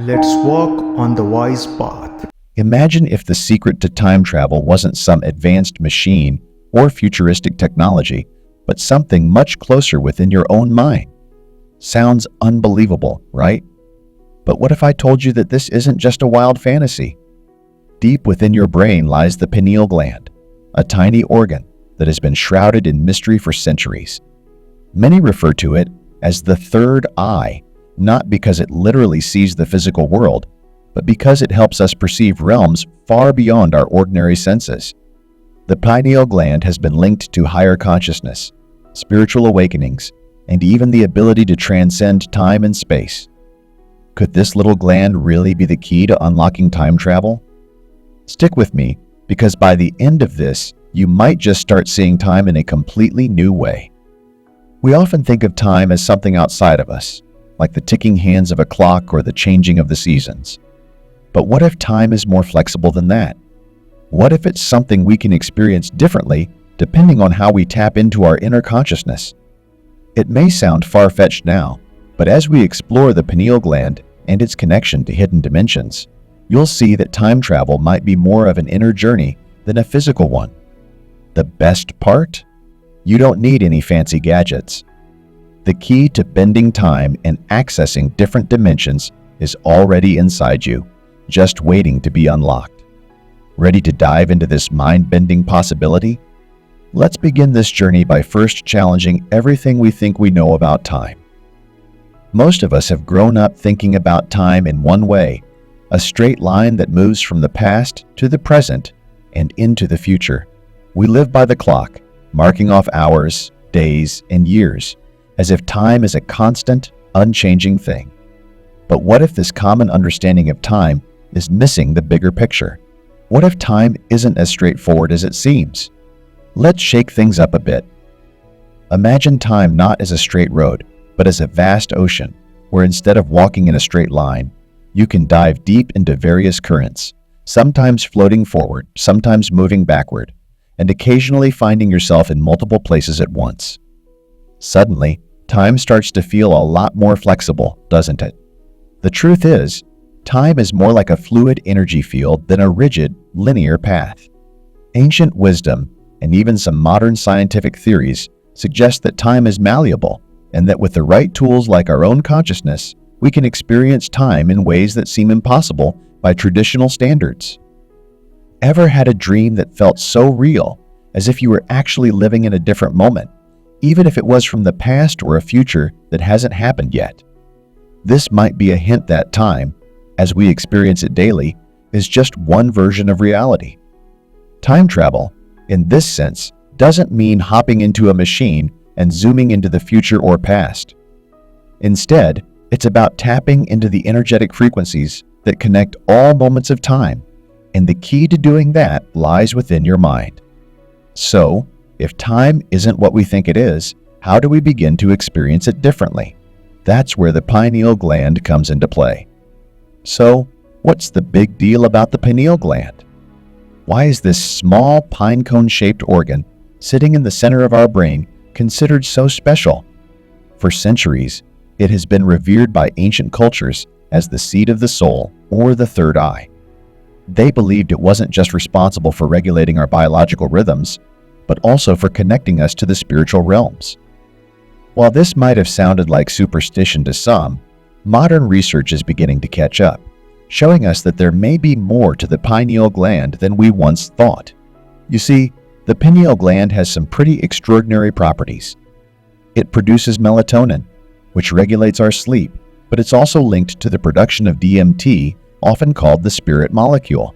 Let's walk on the wise path. Imagine if the secret to time travel wasn't some advanced machine or futuristic technology, but something much closer within your own mind. Sounds unbelievable, right? But what if I told you that this isn't just a wild fantasy? Deep within your brain lies the pineal gland, a tiny organ that has been shrouded in mystery for centuries. Many refer to it as the third eye, not because it literally sees the physical world, but because it helps us perceive realms far beyond our ordinary senses. The pineal gland has been linked to higher consciousness, spiritual awakenings, and even the ability to transcend time and space. Could this little gland really be the key to unlocking time travel? Stick with me, because by the end of this, you might just start seeing time in a completely new way. We often think of time as something outside of us, like the ticking hands of a clock or the changing of the seasons. But what if time is more flexible than that? What if it's something we can experience differently depending on how we tap into our inner consciousness? It may sound far-fetched now, but as we explore the pineal gland and its connection to hidden dimensions, you'll see that time travel might be more of an inner journey than a physical one. The best part? You don't need any fancy gadgets. The key to bending time and accessing different dimensions is already inside you, just waiting to be unlocked. Ready to dive into this mind-bending possibility? Let's begin this journey by first challenging everything we think we know about time. Most of us have grown up thinking about time in one way, a straight line that moves from the past to the present and into the future. We live by the clock, marking off hours, days, and years, as if time is a constant, unchanging thing. But what if this common understanding of time is missing the bigger picture? What if time isn't as straightforward as it seems? Let's shake things up a bit. Imagine time not as a straight road, but as a vast ocean, where instead of walking in a straight line, you can dive deep into various currents, sometimes floating forward, sometimes moving backward, and occasionally finding yourself in multiple places at once. Suddenly, time starts to feel a lot more flexible, doesn't it? The truth is, time is more like a fluid energy field than a rigid, linear path. Ancient wisdom, and even some modern scientific theories, suggest that time is malleable, and that with the right tools like our own consciousness, we can experience time in ways that seem impossible by traditional standards. Ever had a dream that felt so real, as if you were actually living in a different moment, even if it was from the past or a future that hasn't happened yet? This might be a hint that time, as we experience it daily, is just one version of reality. Time travel, in this sense, doesn't mean hopping into a machine and zooming into the future or past. Instead, it's about tapping into the energetic frequencies that connect all moments of time, and the key to doing that lies within your mind. So, if time isn't what we think it is, how do we begin to experience it differently? That's where the pineal gland comes into play. So, what's the big deal about the pineal gland? Why is this small pine cone-shaped organ sitting in the center of our brain considered so special? For centuries, it has been revered by ancient cultures as the seat of the soul or the third eye. They believed it wasn't just responsible for regulating our biological rhythms, but also for connecting us to the spiritual realms. While this might have sounded like superstition to some, modern research is beginning to catch up, showing us that there may be more to the pineal gland than we once thought. You see, the pineal gland has some pretty extraordinary properties. It produces melatonin, which regulates our sleep, but it's also linked to the production of DMT, often called the spirit molecule.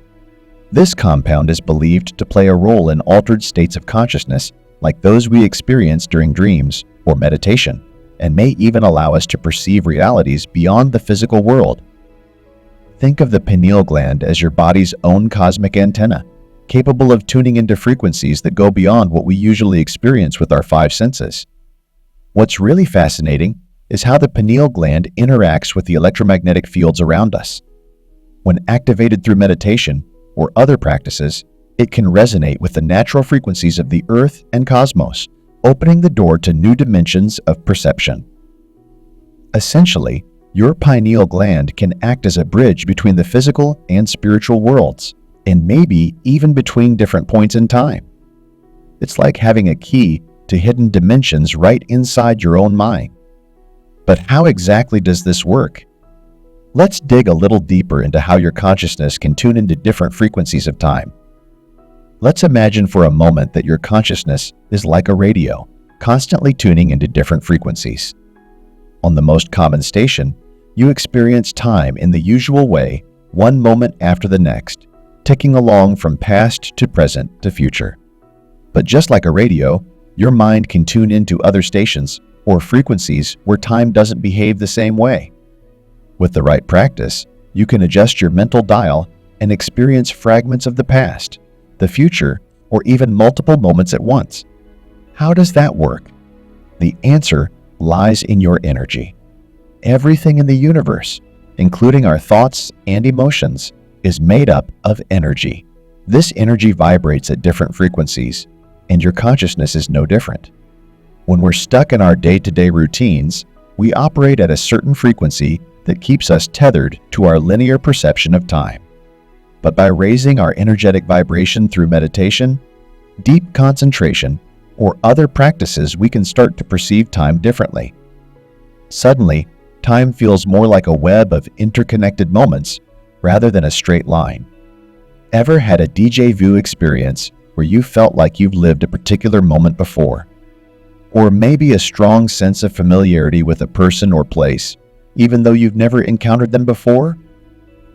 This compound is believed to play a role in altered states of consciousness, like those we experience during dreams or meditation, and may even allow us to perceive realities beyond the physical world. Think of the pineal gland as your body's own cosmic antenna, capable of tuning into frequencies that go beyond what we usually experience with our five senses. What's really fascinating is how the pineal gland interacts with the electromagnetic fields around us. When activated through meditation or other practices, it can resonate with the natural frequencies of the Earth and cosmos, opening the door to new dimensions of perception. Essentially, Your pineal gland can act as a bridge between the physical and spiritual worlds, and maybe even between different points in time. It's like having a key to hidden dimensions right inside your own mind. But how exactly does this work? Let's dig a little deeper into how your consciousness can tune into different frequencies of time. Let's imagine for a moment that your consciousness is like a radio, constantly tuning into different frequencies. On the most common station, you experience time in the usual way, one moment after the next, ticking along from past to present to future. But just like a radio, your mind can tune into other stations or frequencies where time doesn't behave the same way. With the right practice, you can adjust your mental dial and experience fragments of the past, the future, or even multiple moments at once. How does that work? The answer lies in your energy. Everything in the universe, including our thoughts and emotions, is made up of energy. This energy vibrates at different frequencies, and your consciousness is no different. When we're stuck in our day-to-day routines, we operate at a certain frequency that keeps us tethered to our linear perception of time. But by raising our energetic vibration through meditation, deep concentration, or other practices, we can start to perceive time differently. Suddenly, time feels more like a web of interconnected moments rather than a straight line. Ever had a déjà vu experience where you felt like you've lived a particular moment before? Or maybe a strong sense of familiarity with a person or place, even though you've never encountered them before?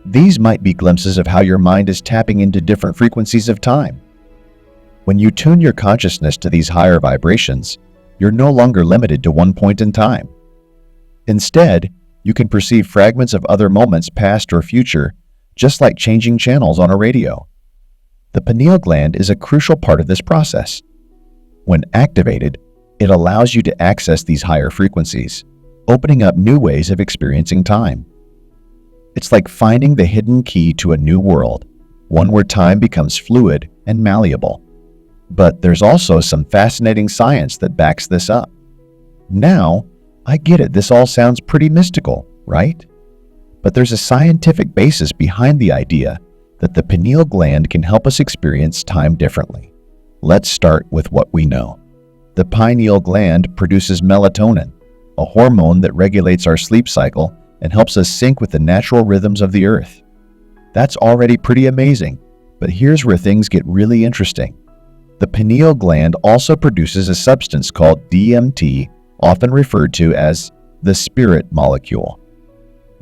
These might be glimpses of how your mind is tapping into different frequencies of time. When you tune your consciousness to these higher vibrations, you're no longer limited to one point in time. Instead, you can perceive fragments of other moments, past or future, just like changing channels on a radio. The pineal gland is a crucial part of this process. When activated, it allows you to access these higher frequencies, opening up new ways of experiencing time. It's like finding the hidden key to a new world, one where time becomes fluid and malleable. But there's also some fascinating science that backs this up. Now, I get it, this all sounds pretty mystical, right? But there's a scientific basis behind the idea that the pineal gland can help us experience time differently. Let's start with what we know. The pineal gland produces melatonin, a hormone that regulates our sleep cycle and helps us sync with the natural rhythms of the earth. That's already pretty amazing, but here's where things get really interesting. The pineal gland also produces a substance called DMT, often referred to as the spirit molecule.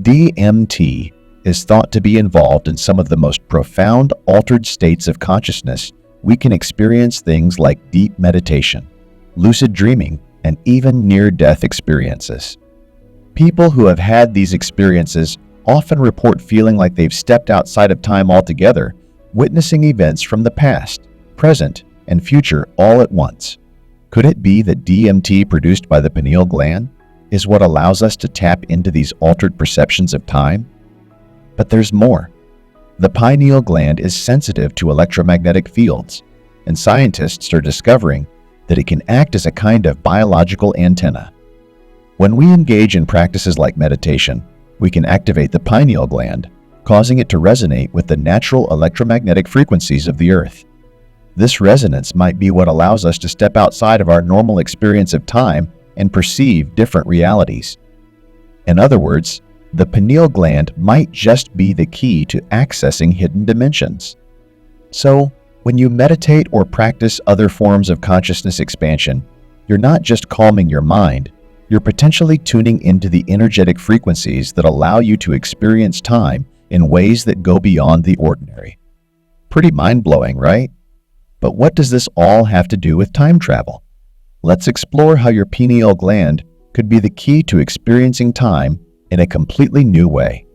DMT is thought to be involved in some of the most profound altered states of consciousness. We can experience things like deep meditation, lucid dreaming, and even near-death experiences. People who have had these experiences often report feeling like they've stepped outside of time altogether, witnessing events from the past, present, and future all at once. Could it be that DMT produced by the pineal gland is what allows us to tap into these altered perceptions of time? But there's more. The pineal gland is sensitive to electromagnetic fields, and scientists are discovering that it can act as a kind of biological antenna. When we engage in practices like meditation, we can activate the pineal gland, causing it to resonate with the natural electromagnetic frequencies of the earth. This resonance might be what allows us to step outside of our normal experience of time and perceive different realities. In other words, the pineal gland might just be the key to accessing hidden dimensions. So, when you meditate or practice other forms of consciousness expansion, you're not just calming your mind, you're potentially tuning into the energetic frequencies that allow you to experience time in ways that go beyond the ordinary. Pretty mind-blowing, right? But what does this all have to do with time travel? Let's explore how your pineal gland could be the key to experiencing time in a completely new way.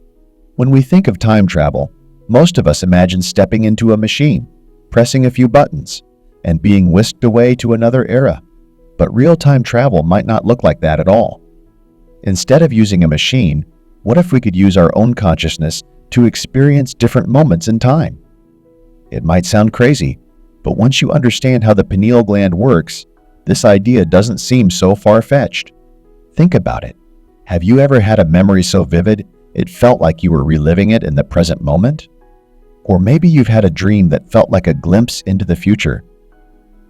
When we think of time travel, most of us imagine stepping into a machine, pressing a few buttons, and being whisked away to another era. But real-time travel might not look like that at all. Instead of using a machine, what if we could use our own consciousness to experience different moments in time? It might sound crazy, but once you understand how the pineal gland works, this idea doesn't seem so far-fetched. Think about it. Have you ever had a memory so vivid it felt like you were reliving it in the present moment? Or maybe you've had a dream that felt like a glimpse into the future.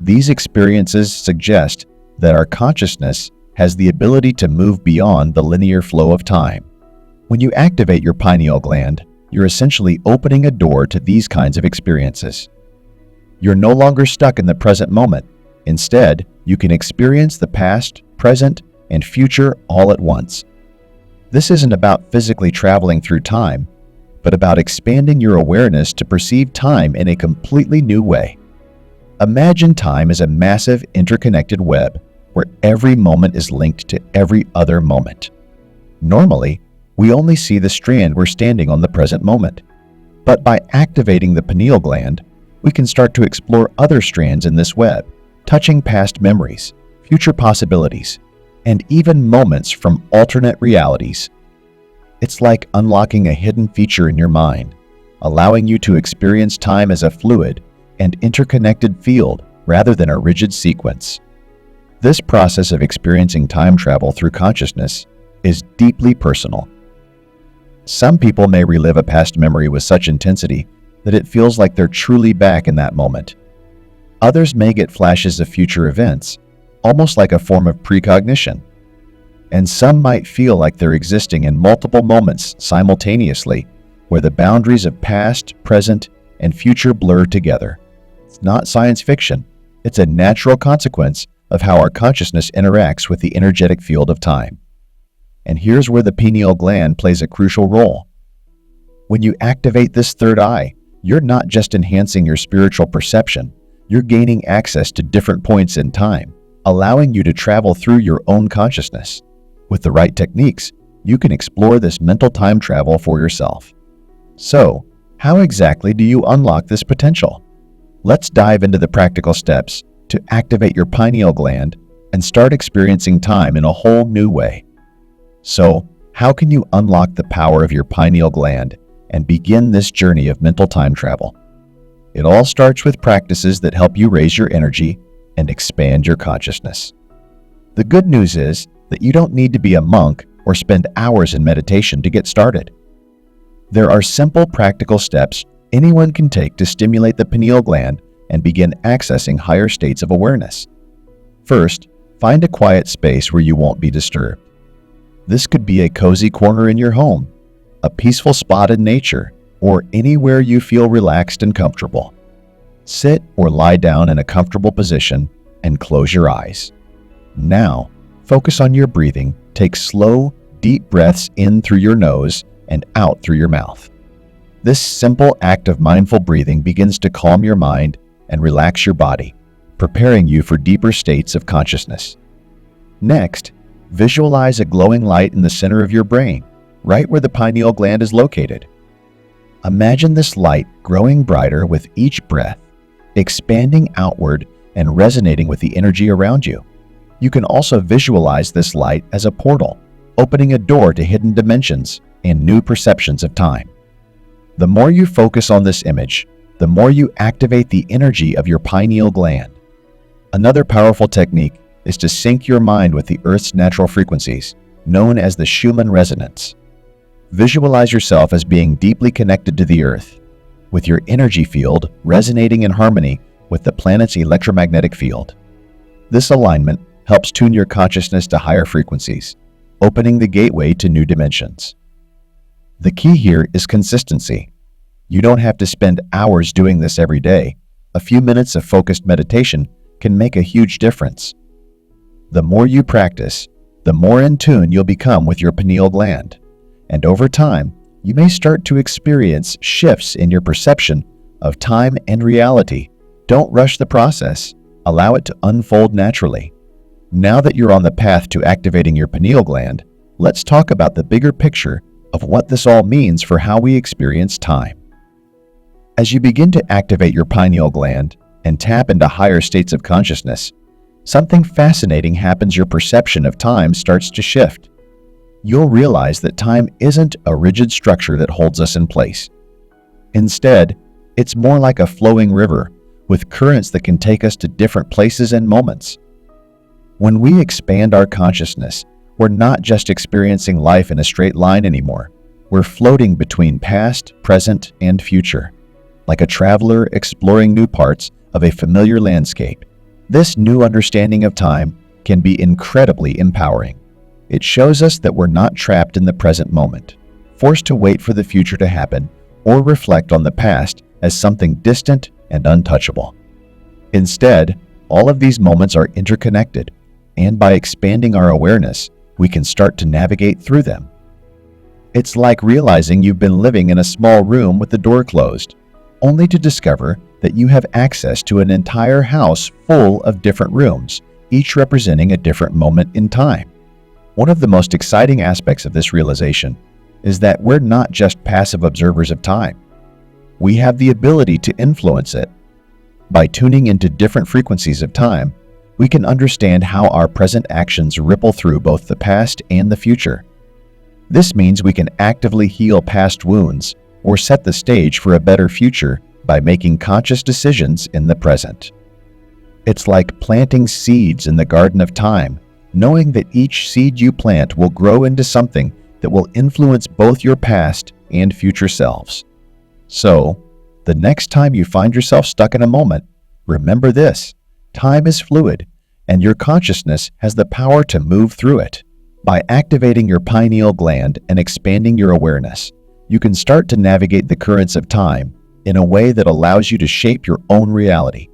These experiences suggest that our consciousness has the ability to move beyond the linear flow of time. When you activate your pineal gland, you're essentially opening a door to these kinds of experiences. You're no longer stuck in the present moment. Instead, you can experience the past, present, and future all at once. This isn't about physically traveling through time, but about expanding your awareness to perceive time in a completely new way. Imagine time as a massive interconnected web where every moment is linked to every other moment. Normally, we only see the strand we're standing on the present moment. But by activating the pineal gland, we can start to explore other strands in this web, touching past memories, future possibilities, and even moments from alternate realities. It's like unlocking a hidden feature in your mind, allowing you to experience time as a fluid and interconnected field rather than a rigid sequence. This process of experiencing time travel through consciousness is deeply personal. Some people may relive a past memory with such intensity that it feels like they're truly back in that moment. Others may get flashes of future events, almost like a form of precognition. And some might feel like they're existing in multiple moments simultaneously, where the boundaries of past, present, and future blur together. It's not science fiction. It's a natural consequence of how our consciousness interacts with the energetic field of time. And here's where the pineal gland plays a crucial role. When you activate this third eye, you're not just enhancing your spiritual perception, you're gaining access to different points in time, allowing you to travel through your own consciousness. With the right techniques, you can explore this mental time travel for yourself. So, how exactly do you unlock this potential? Let's dive into the practical steps to activate your pineal gland and start experiencing time in a whole new way. So, how can you unlock the power of your pineal gland and begin this journey of mental time travel? It all starts with practices that help you raise your energy and expand your consciousness. The good news is that you don't need to be a monk or spend hours in meditation to get started. There are simple practical steps anyone can take to stimulate the pineal gland and begin accessing higher states of awareness. First, find a quiet space where you won't be disturbed. This could be a cozy corner in your home, a peaceful spot in nature, or anywhere you feel relaxed and comfortable. Sit or lie down in a comfortable position and close your eyes. Now, focus on your breathing. Take slow, deep breaths in through your nose and out through your mouth. This simple act of mindful breathing begins to calm your mind and relax your body, preparing you for deeper states of consciousness. Next, visualize a glowing light in the center of your brain, right where the pineal gland is located. Imagine this light growing brighter with each breath, expanding outward and resonating with the energy around you. You can also visualize this light as a portal, opening a door to hidden dimensions and new perceptions of time. The more you focus on this image, the more you activate the energy of your pineal gland. Another powerful technique is to sync your mind with the Earth's natural frequencies, known as the Schumann resonance. Visualize yourself as being deeply connected to the Earth, with your energy field resonating in harmony with the planet's electromagnetic field. This alignment helps tune your consciousness to higher frequencies, opening the gateway to new dimensions. The key here is consistency. You don't have to spend hours doing this every day. A few minutes of focused meditation can make a huge difference. The more you practice, the more in tune you'll become with your pineal gland. And over time, you may start to experience shifts in your perception of time and reality. Don't rush the process. Allow it to unfold naturally. Now that you're on the path to activating your pineal gland, let's talk about the bigger picture of what this all means for how we experience time. As you begin to activate your pineal gland and tap into higher states of consciousness, something fascinating happens. Your perception of time starts to shift. You'll realize that time isn't a rigid structure that holds us in place. Instead, it's more like a flowing river with currents that can take us to different places and moments. When we expand our consciousness, We're not just experiencing life in a straight line anymore. We're floating between past, present, and future, like a traveler exploring new parts of a familiar landscape. This new understanding of time can be incredibly empowering. It shows us that we're not trapped in the present moment, forced to wait for the future to happen, or reflect on the past as something distant and untouchable. Instead, all of these moments are interconnected, and by expanding our awareness, we can start to navigate through them. It's like realizing you've been living in a small room with the door closed, only to discover that you have access to an entire house full of different rooms, each representing a different moment in time. One of the most exciting aspects of this realization is that we're not just passive observers of time. We have the ability to influence it. By tuning into different frequencies of time, we can understand how our present actions ripple through both the past and the future. This means we can actively heal past wounds or set the stage for a better future by making conscious decisions in the present. It's like planting seeds in the garden of time, knowing that each seed you plant will grow into something that will influence both your past and future selves. So, the next time you find yourself stuck in a moment, remember this: time is fluid, and your consciousness has the power to move through it. By activating your pineal gland and expanding your awareness, you can start to navigate the currents of time in a way that allows you to shape your own reality.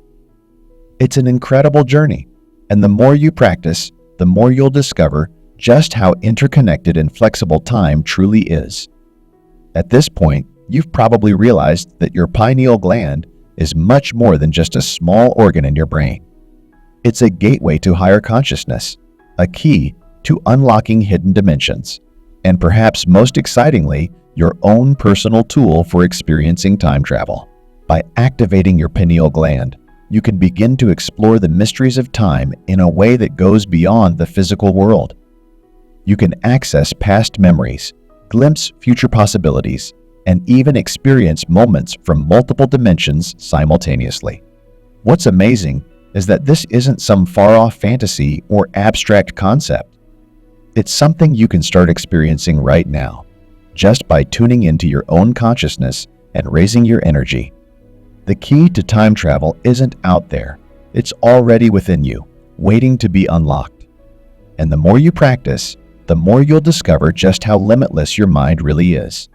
It's an incredible journey, and the more you practice, the more you'll discover just how interconnected and flexible time truly is. At this point, you've probably realized that your pineal gland is much more than just a small organ in your brain. It's a gateway to higher consciousness, a key to unlocking hidden dimensions, and perhaps most excitingly, your own personal tool for experiencing time travel. By activating your pineal gland, you can begin to explore the mysteries of time in a way that goes beyond the physical world. You can access past memories, glimpse future possibilities, and even experience moments from multiple dimensions simultaneously. What's amazing is that this isn't some far-off fantasy or abstract concept. It's something you can start experiencing right now, just by tuning into your own consciousness and raising your energy. The key to time travel isn't out there. It's already within you, waiting to be unlocked. And the more you practice, the more you'll discover just how limitless your mind really is.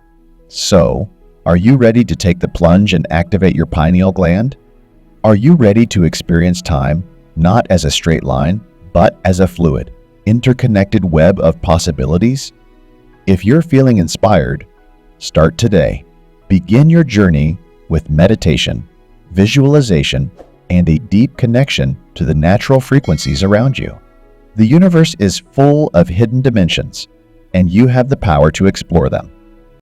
So, are you ready to take the plunge and activate your pineal gland? Are you ready to experience time not as a straight line, but as a fluid, interconnected web of possibilities? If you're feeling inspired, start today. Begin your journey with meditation, visualization, and a deep connection to the natural frequencies around you. The universe is full of hidden dimensions, and you have the power to explore them.